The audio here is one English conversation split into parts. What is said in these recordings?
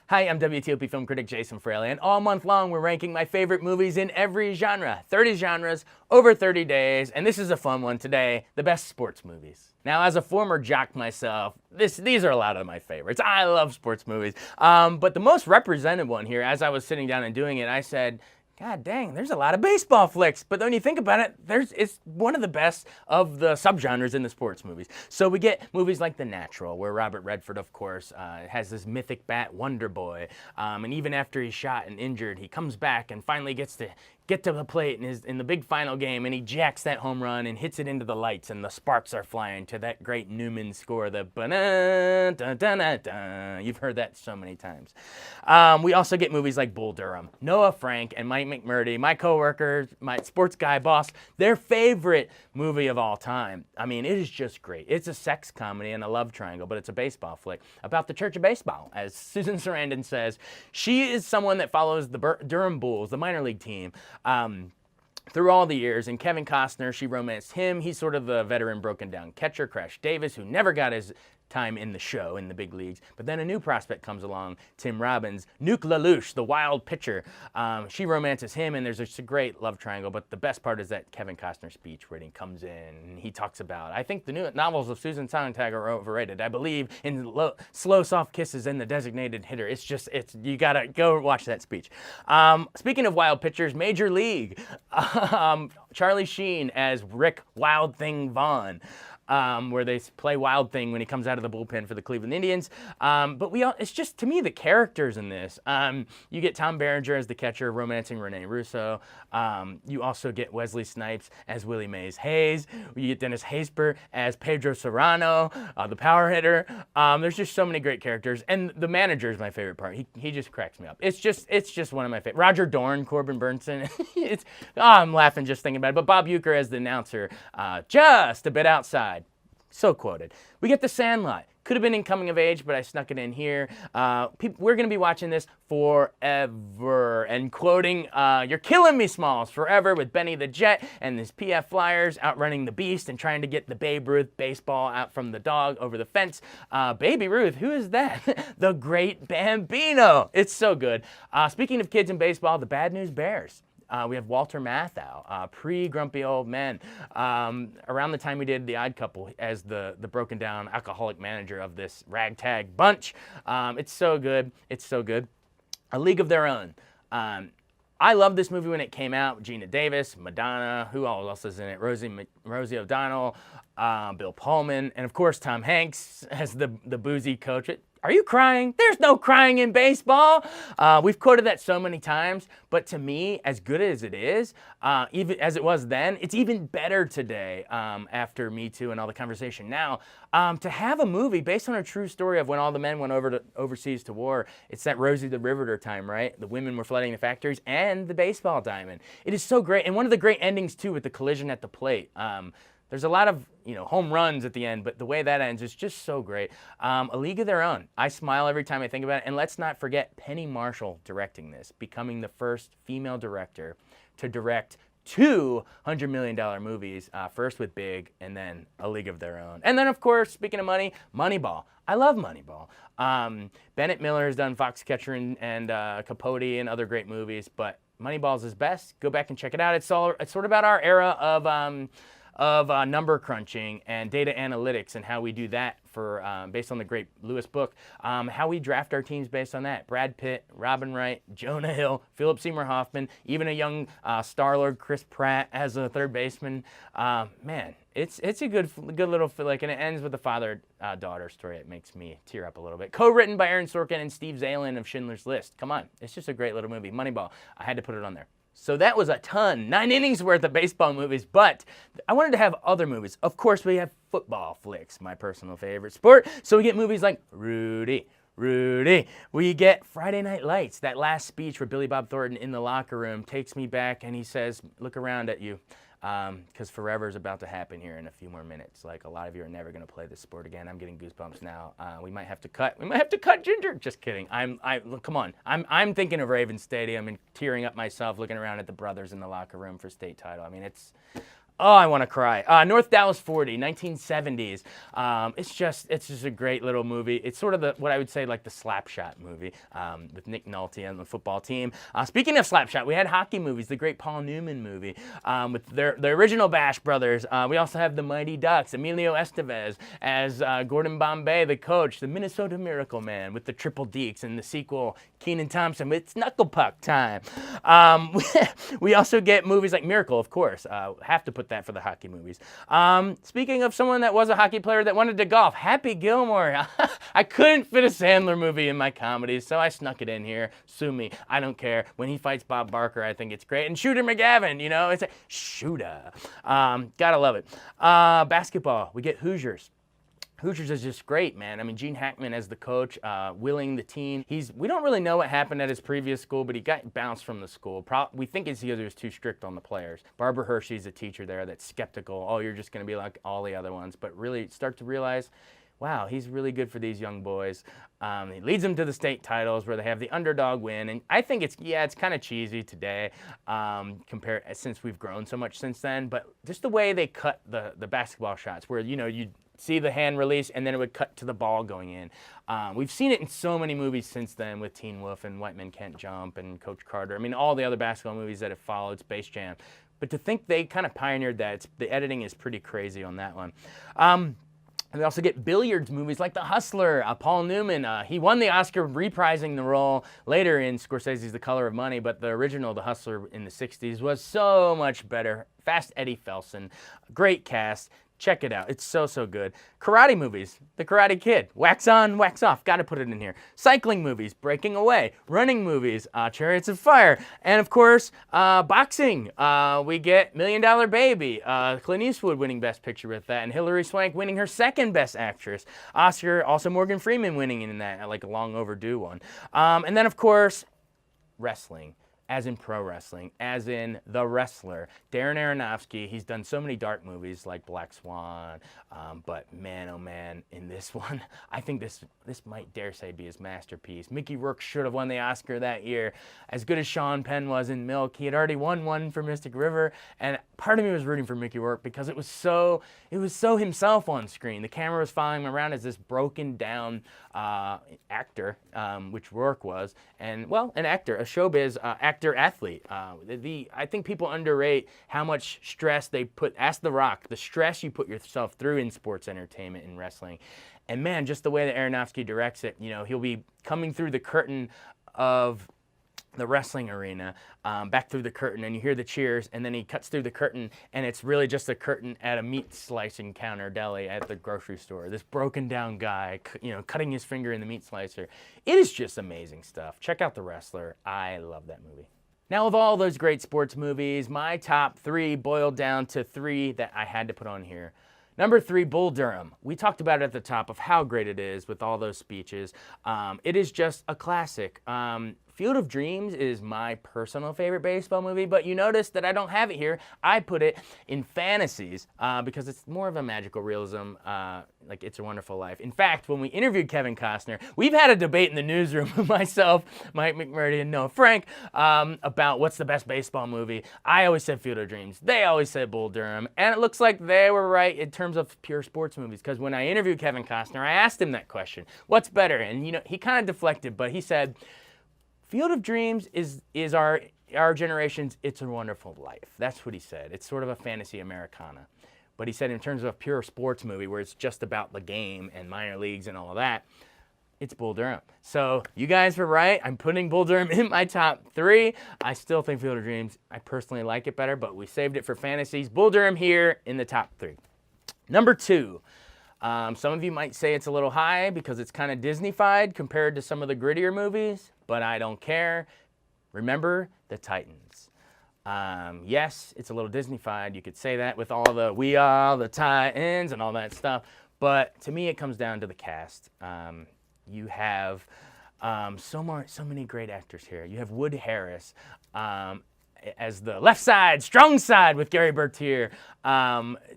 Hi, I'm WTOP film critic Jason Fraley, and all month long we're ranking my favorite movies in every genre. 30 genres, over 30 days, and this is a fun one today, the best sports movies. Now, as a former jock myself, these are a lot of my favorites. I love sports movies, but the most represented one here, as I was sitting down and doing it, I said, God dang, there's a lot of baseball flicks. But when you think about it, it's one of the best of the subgenres in the sports movies. So we get movies like The Natural, where Robert Redford, of course, has this mythic bat, Wonder Boy. And even after he's shot and injured, he comes back and finally gets to get to the plate in the big final game, and he jacks that home run and hits it into the lights, and the sparks are flying to that great Newman score, the ba-da-da-da-da. You've heard that so many times. We also get movies like Bull Durham. Noah Frank and Mike McMurdy, my coworkers, my sports guy boss, their favorite movie of all time. I mean, it is just great. It's a sex comedy and a love triangle, but it's a baseball flick about the Church of Baseball. As Susan Sarandon says, she is someone that follows the Durham Bulls, the minor league team, through all the years, and Kevin Costner, she romanced him. He's sort of the veteran broken down catcher, Crash Davis, who never got his time in the show in the big leagues. But then a new prospect comes along, Tim Robbins, Nuke LaLoosh, the wild pitcher. She romances him, and there's just a great love triangle. But the best part is that Kevin Costner speech where he comes in and he talks about, I think the new novels of Susan Sontag are overrated. I believe in slow, soft kisses and the designated hitter. You gotta go watch that speech. Speaking of wild pitchers, Major League, Charlie Sheen as Rick Wild Thing Vaughn. Where they play Wild Thing when he comes out of the bullpen for the Cleveland Indians. It's just, to me, the characters in this. You get Tom Berenger as the catcher, romancing Rene Russo. You also get Wesley Snipes as Willie Mays Hayes. You get Dennis Haysbert as Pedro Serrano, the power hitter. There's just so many great characters. And the manager is my favorite part. He just cracks me up. It's just one of my favorites. Roger Dorn, Corbin Burnson. I'm laughing just thinking about it. But Bob Uecker as the announcer, just a bit outside. So quoted. We get The Sandlot. Could have been in Coming of Age, but I snuck it in here. We're going to be watching this forever. And quoting, "You're killing me, Smalls," forever, with Benny the Jet and his PF Flyers outrunning the Beast and trying to get the Babe Ruth baseball out from the dog over the fence. Baby Ruth, who is that? The Great Bambino. It's so good. Speaking of kids in baseball, the Bad News Bears. We have Walter Matthau, pre-Grumpy Old Men, around the time we did The Odd Couple as the broken down alcoholic manager of this ragtag bunch. It's so good. It's so good. A League of Their Own. I loved this movie when it came out. Gina Davis, Madonna, who else is in it? Rosie O'Donnell, Bill Pullman, and of course Tom Hanks as the boozy coach. Are you crying? There's no crying in baseball. We've quoted that so many times, but to me, as good as it is, even as it was then, it's even better today after Me Too and all the conversation now. To have a movie based on a true story of when all the men went overseas to war. It's that Rosie the Riveter time, right? The women were flooding the factories and the baseball diamond. It is so great, and one of the great endings too with the collision at the plate. There's a lot of home runs at the end, but the way that ends is just so great. A League of Their Own. I smile every time I think about it. And let's not forget Penny Marshall directing this, becoming the first female director to direct two $100 million movies, first with Big and then A League of Their Own. And then, of course, speaking of money, Moneyball. I love Moneyball. Bennett Miller has done Foxcatcher and Capote and other great movies, but Moneyball's his best. Go back and check it out. It's sort of about our era of number crunching and data analytics and how we do that based on the great Lewis book, how we draft our teams based on that. Brad Pitt, Robin Wright, Jonah Hill, Philip Seymour Hoffman, even a young Star-Lord Chris Pratt as a third baseman. Man, it's a good little flick, and it ends with a father-daughter story. It makes me tear up a little bit. Co-written by Aaron Sorkin and Steve Zalen of Schindler's List. Come on, it's just a great little movie. Moneyball. I had to put it on there. So that was a ton, 9 innings worth of baseball movies, but I wanted to have other movies. Of course, we have football flicks, my personal favorite sport. So we get movies like Rudy. We get Friday Night Lights, that last speech where Billy Bob Thornton in the locker room takes me back and he says, look around at you. Because forever is about to happen here in a few more minutes. Like, a lot of you are never going to play this sport again. I'm getting goosebumps now. We might have to cut. We might have to cut Ginger. Just kidding. Come on. I'm thinking of Ravens Stadium and tearing up myself, looking around at the brothers in the locker room for state title. I mean, Oh, I want to cry. North Dallas 40, 1970s. It's just a great little movie. It's sort of what I would say like the Slapshot movie with Nick Nolte on the football team. Speaking of Slapshot, we had hockey movies, the great Paul Newman movie with the original Bash brothers. We also have the Mighty Ducks, Emilio Estevez as Gordon Bombay, the coach, the Minnesota Miracle Man with the Triple Deeks, and the sequel, Kenan Thompson. It's Knuckle Puck time. We also get movies like Miracle, of course. Have to put that for the hockey movies. Speaking of someone that was a hockey player that wanted to golf, Happy Gilmore. I couldn't fit a Sandler movie in my comedies, so I snuck it in here. Sue me. I don't care. When he fights Bob Barker, I think it's great. And Shooter McGavin, you know, it's a Shooter. Gotta love it. Basketball, we get Hoosiers. Hoosiers is just great, man. I mean, Gene Hackman as the coach, willing the team. We don't really know what happened at his previous school, but he got bounced from the school. We think it's because he was too strict on the players. Barbara Hershey's a teacher there that's skeptical. Oh, you're just going to be like all the other ones. But really start to realize, wow, he's really good for these young boys. He leads them to the state titles where they have the underdog win. And I think it's kind of cheesy today since we've grown so much since then. But just the way they cut the basketball shots where, you know, you see the hand release, and then it would cut to the ball going in. We've seen it in so many movies since then with Teen Wolf and White Men Can't Jump and Coach Carter. I mean, all the other basketball movies that have followed, Space Jam. But to think they kind of pioneered that, the editing is pretty crazy on that one. And we also get billiards movies like The Hustler. Paul Newman, he won the Oscar reprising the role later in Scorsese's The Color of Money, but the original The Hustler in the 60s was so much better. Fast Eddie Felson, great cast. Check it out. It's so, so good. Karate movies. The Karate Kid. Wax on, wax off. Got to put it in here. Cycling movies. Breaking Away. Running movies. Chariots of Fire. And, of course, boxing. We get $1 Million Baby. Clint Eastwood winning Best Picture with that. And Hilary Swank winning her second Best Actress. Oscar, also Morgan Freeman winning in that, like a long overdue one. And then, of course, wrestling. As in pro wrestling, as in The Wrestler. Darren Aronofsky, he's done so many dark movies like Black Swan, but man, oh man, in this one, I think this might dare say be his masterpiece. Mickey Rourke should have won the Oscar that year. As good as Sean Penn was in Milk, he had already won one for Mystic River, and part of me was rooting for Mickey Rourke because it was so himself on screen. The camera was following him around as this broken down actor, which Rourke was, and well, an actor, a showbiz actor-athlete. I think people underrate how much stress they put. Ask The Rock, the stress you put yourself through in sports entertainment and wrestling. And man, just the way that Aronofsky directs it, you know, he'll be coming through the curtain of the wrestling arena, back through the curtain, and you hear the cheers, and then he cuts through the curtain, and it's really just a curtain at a meat slicing counter deli at the grocery store. This broken down guy, you know, cutting his finger in the meat slicer. It is just amazing stuff. Check out The Wrestler. I love that movie. Now, of all those great sports movies, my top 3 boiled down to 3 that I had to put on here. Number 3, Bull Durham. We talked about it at the top of how great it is with all those speeches. It is just a classic. Field of Dreams is my personal favorite baseball movie, but you notice that I don't have it here. I put it in fantasies because it's more of a magical realism, like It's a Wonderful Life. In fact, when we interviewed Kevin Costner, we've had a debate in the newsroom with myself, Mike McMurdy, and Noah Frank about what's the best baseball movie. I always said Field of Dreams. They always said Bull Durham, and it looks like they were right in terms of pure sports movies because when I interviewed Kevin Costner, I asked him that question, what's better? And you know, he kind of deflected, but he said, Field of Dreams is our generation's It's a Wonderful Life. That's what he said. It's sort of a fantasy Americana. But he said in terms of a pure sports movie where it's just about the game and minor leagues and all of that, it's Bull Durham. So you guys were right. I'm putting Bull Durham in my top 3. I still think Field of Dreams, I personally like it better, but we saved it for fantasies. Bull Durham here in the top 3. Number 2. Some of you might say it's a little high because it's kind of Disney-fied compared to some of the grittier movies, but I don't care. Remember the Titans. Yes, it's a little Disney-fied. You could say that with all the "We Are the Titans" and all that stuff, but to me it comes down to the cast. You have so many great actors here. You have Wood Harris. as the left side, strong side with Gary Bertier.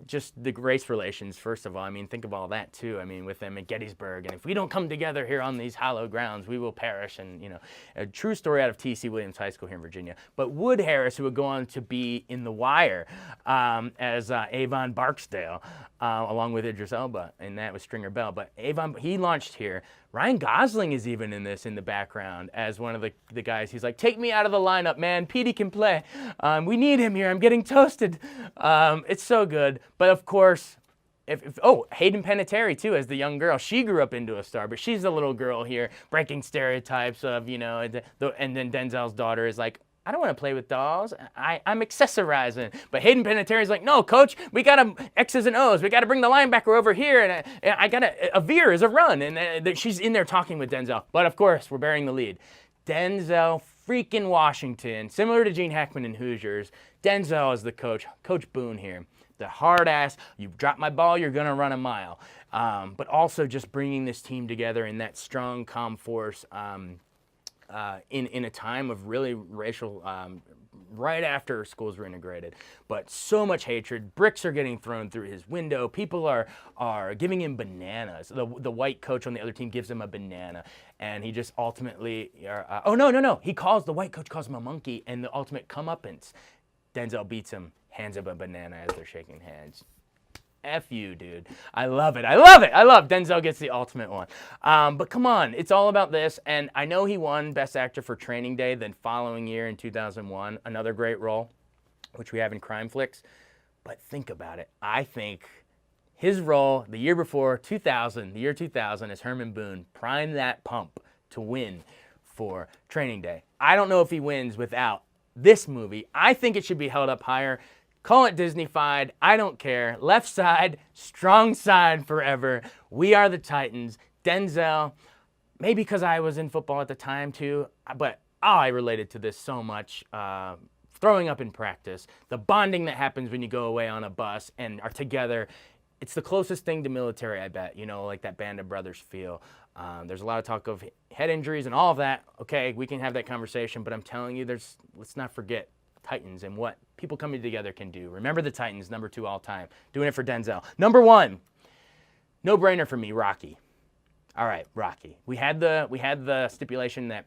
Just the race relations, first of all. I mean, think of all that too. I mean, with them at Gettysburg, and if we don't come together here on these hallowed grounds, we will perish. And a true story out of T.C. Williams High School here in Virginia. But Wood Harris, who would go on to be in The Wire as Avon Barksdale, along with Idris Elba, and that was Stringer Bell. But Avon, he launched here. Ryan Gosling is even in this in the background as one of the guys. He's like, take me out of the lineup, man. Petey can play. We need him here. I'm getting toasted. It's so good. But of course, Hayden Panettiere too, as the young girl. She grew up into a star, but she's the little girl here breaking stereotypes of, and then Denzel's daughter is like, I don't want to play with dolls. I'm accessorizing. But Hayden Panettiere's like, no, coach, we got to X's and O's. We got to bring the linebacker over here, and I got a veer is a run. And she's in there talking with Denzel. But of course, we're bearing the lead. Denzel freaking Washington, similar to Gene Hackman in Hoosiers. Denzel is the coach, Coach Boone here. The hard ass, you drop my ball, you're going to run a mile. But also just bringing this team together in that strong, calm force. In a time of really racial, right after schools were integrated, but so much hatred. Bricks are getting thrown through his window. People are giving him bananas. The white coach on the other team gives him a banana, and he just ultimately, no. The white coach calls him a monkey, and the ultimate comeuppance. Denzel beats him, hands him a banana as they're shaking hands. F you, dude. I love it. Denzel gets the ultimate one. But come on, it's all about this. And I know he won Best Actor for Training Day the following year in 2001. Another great role, which we have in crime flicks. But think about it. I think his role the year before, the year 2000, as Herman Boone, primed that pump to win for Training Day. I don't know if he wins without this movie. I think it should be held up higher. Call it Disney-fied. I don't care. Left side, strong side forever. We are the Titans. Denzel, maybe because I was in football at the time too, but I related to this so much. Throwing up in practice, the bonding that happens when you go away on a bus and are together. It's the closest thing to military, I bet, like that Band of Brothers feel. There's a lot of talk of head injuries and all of that. Okay, we can have that conversation, but I'm telling you, let's not forget Titans and what people coming together can do. Remember the Titans, number 2 all time. Doing it for Denzel. Number 1, no brainer for me, Rocky. All right, Rocky. We had the stipulation that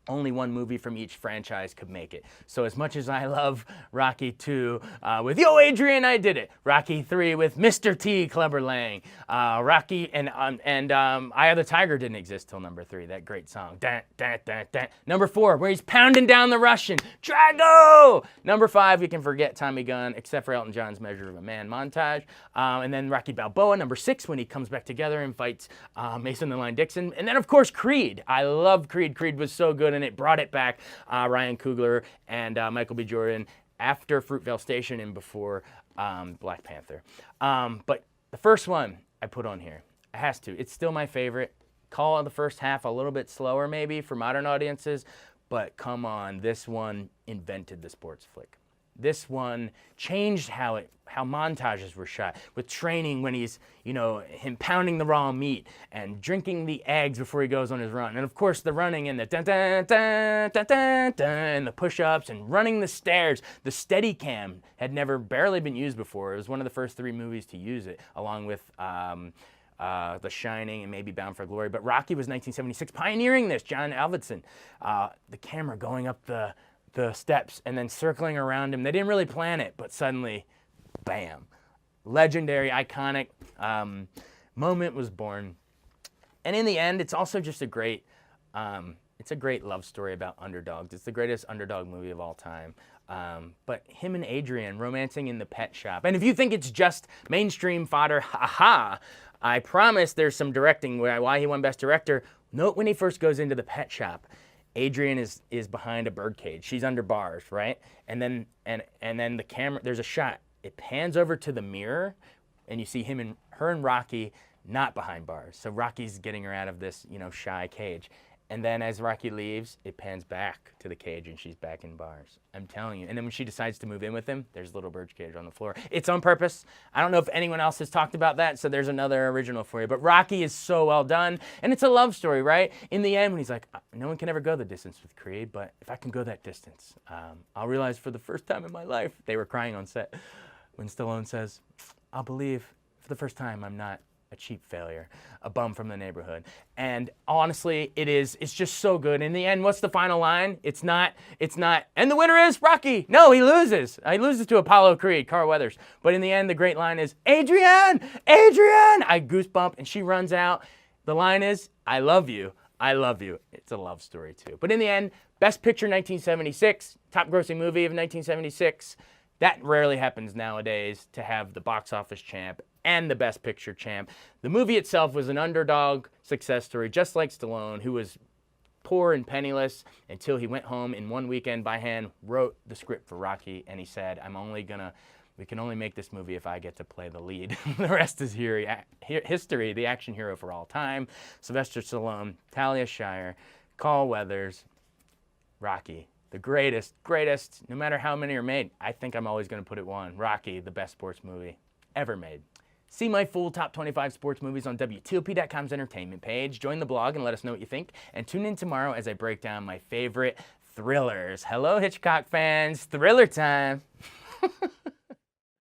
only one movie from each franchise could make it. So as much as I love Rocky 2 with Yo Adrian, I did it. Rocky 3 with Mr. T, Clubber Lang. Rocky and Eye of the Tiger didn't exist till number 3. That great song. Dun, dun, dun, dun. Number 4, where he's pounding down the Russian. Drago! Number 5, you can forget Tommy Gunn, except for Elton John's Measure of a Man montage. And then Rocky Balboa. Number 6, when he comes back together and fights Mason the Lion Dixon. And then, of course, Creed. I love Creed. Creed was so good, and it brought it back. Ryan Coogler and Michael B. Jordan after Fruitvale Station and before Black Panther. But the first one I put on here, it has to. It's still my favorite. Call the first half a little bit slower maybe for modern audiences, but come on, this one invented the sports flick. This one changed how montages were shot, with training when he's, him pounding the raw meat and drinking the eggs before he goes on his run. And of course the running and the dun dun dun dun dun dun and the push-ups and running the stairs. The Steadicam had barely been used before. It was one of the first 3 movies to use it, along with The Shining and maybe Bound for Glory. But Rocky was 1976, pioneering this. John Avildsen, the camera going up the steps and then circling around him. They didn't really plan it, but suddenly, bam. Legendary, iconic moment was born. And in the end, it's also just a great love story about underdogs. It's the greatest underdog movie of all time. But him and Adrian romancing in the pet shop. And if you think it's just mainstream fodder, I promise there's some directing why he won Best Director. Note when he first goes into the pet shop. Adrian is behind a birdcage. She's under bars, right? And then the camera, there's a shot. It pans over to the mirror, and you see her and Rocky not behind bars. So Rocky's getting her out of this, shy cage. And then as Rocky leaves, it pans back to the cage and she's back in bars. I'm telling you. And then when she decides to move in with him, there's a little birdcage on the floor. It's on purpose. I don't know if anyone else has talked about that, so there's another original for you. But Rocky is so well done. And it's a love story, right? In the end, when he's like, no one can ever go the distance with Creed, but if I can go that distance, I'll realize for the first time in my life, they were crying on set, when Stallone says, I'll believe for the first time I'm not a cheap failure, a bum from the neighborhood. And honestly, it's just so good. In the end, what's the final line? It's not, and the winner is Rocky. No, he loses. He loses to Apollo Creed, Carl Weathers. But in the end, the great line is, Adrian, Adrian! I goosebump, and she runs out. The line is, I love you. I love you. It's a love story, too. But in the end, Best Picture 1976, top grossing movie of 1976. That rarely happens nowadays, to have the box office champ and the Best Picture champ. The movie itself was an underdog success story, just like Stallone, who was poor and penniless until he went home in one weekend by hand, wrote the script for Rocky, and he said, we can only make this movie if I get to play the lead. The rest is history, the action hero for all time. Sylvester Stallone, Talia Shire, Carl Weathers, Rocky. The greatest, no matter how many are made. I think I'm always going to put it one. Rocky, the best sports movie ever made. See my full top 25 sports movies on WTOP.com's entertainment page. Join the blog and let us know what you think. And tune in tomorrow as I break down my favorite thrillers. Hello, Hitchcock fans. Thriller time.